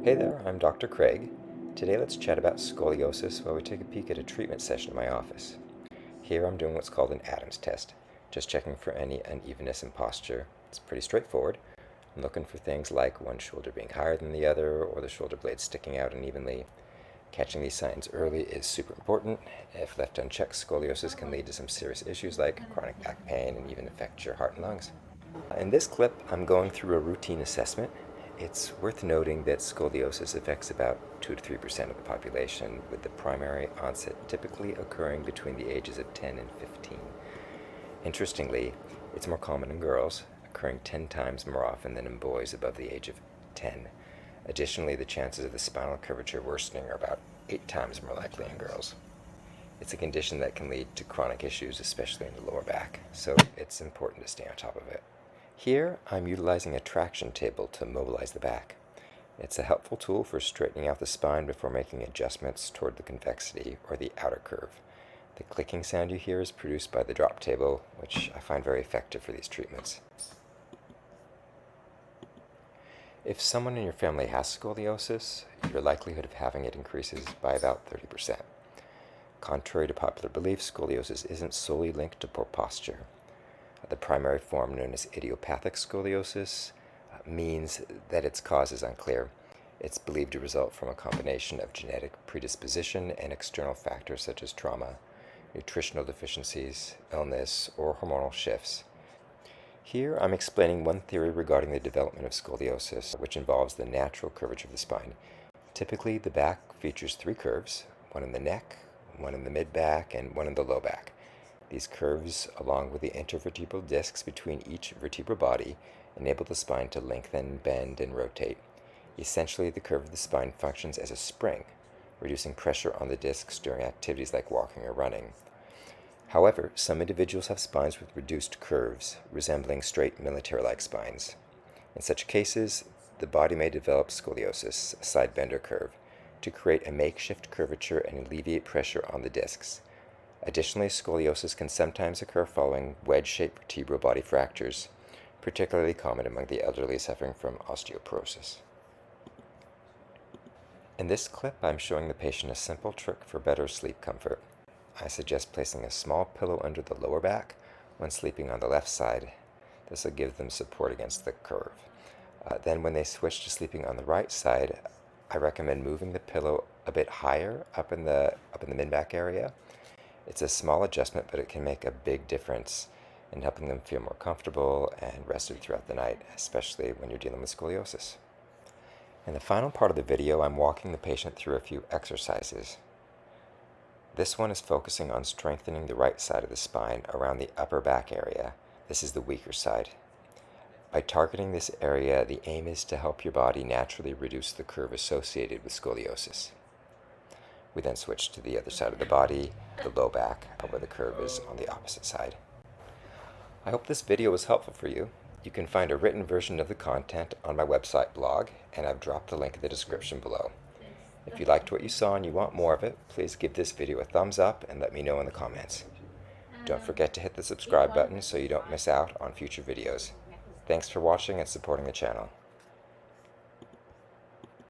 Hey there, I'm Dr. Craig. Today let's chat about scoliosis while we take a peek at a treatment session in my office. Here I'm doing what's called an Adams test, just checking for any unevenness in posture. It's pretty straightforward. I'm looking for things like one shoulder being higher than the other or the shoulder blades sticking out unevenly. Catching these signs early is super important. If left unchecked, scoliosis can lead to some serious issues like chronic back pain and even affect your heart and lungs. In this clip, I'm going through a routine assessment. It's worth noting that scoliosis affects about 2 to 3% of the population, with the primary onset typically occurring between the ages of 10 and 15. Interestingly, it's more common in girls, occurring 10 times more often than in boys above the age of 10. Additionally, the chances of the spinal curvature worsening are about 8 times more likely in girls. It's a condition that can lead to chronic issues, especially in the lower back, so it's important to stay on top of it. Here, I'm utilizing a traction table to mobilize the back. It's a helpful tool for straightening out the spine before making adjustments toward the convexity or the outer curve. The clicking sound you hear is produced by the drop table, which I find very effective for these treatments. If someone in your family has scoliosis, your likelihood of having it increases by about 30%. Contrary to popular belief, scoliosis isn't solely linked to poor posture. The primary form, known as idiopathic scoliosis, means that its cause is unclear. It's believed to result from a combination of genetic predisposition and external factors such as trauma, nutritional deficiencies, illness, or hormonal shifts. Here I'm explaining one theory regarding the development of scoliosis, which involves the natural curvature of the spine. Typically, the back features 3 curves, one in the neck, one in the mid-back, and one in the low back. These curves, along with the intervertebral discs between each vertebral body, enable the spine to lengthen, bend, and rotate. Essentially, the curve of the spine functions as a spring, reducing pressure on the discs during activities like walking or running. However, some individuals have spines with reduced curves, resembling straight military-like spines. In such cases, the body may develop scoliosis, a side bend or curve, to create a makeshift curvature and alleviate pressure on the discs. Additionally, scoliosis can sometimes occur following wedge-shaped vertebral body fractures, particularly common among the elderly suffering from osteoporosis. In this clip, I'm showing the patient a simple trick for better sleep comfort. I suggest placing a small pillow under the lower back when sleeping on the left side. This will give them support against the curve. Then when they switch to sleeping on the right side, I recommend moving the pillow a bit higher up in the mid-back area. It's a small adjustment, but it can make a big difference in helping them feel more comfortable and rested throughout the night, especially when you're dealing with scoliosis. In the final part of the video, I'm walking the patient through a few exercises. This one is focusing on strengthening the right side of the spine around the upper back area. This is the weaker side. By targeting this area, the aim is to help your body naturally reduce the curve associated with scoliosis. We then switch to the other side of the body, the low back, where the curve is on the opposite side. I hope this video was helpful for you. You can find a written version of the content on my website blog, and I've dropped the link in the description below. If you liked what you saw and you want more of it, please give this video a thumbs up and let me know in the comments. Don't forget to hit the subscribe button so you don't miss out on future videos. Thanks for watching and supporting the channel.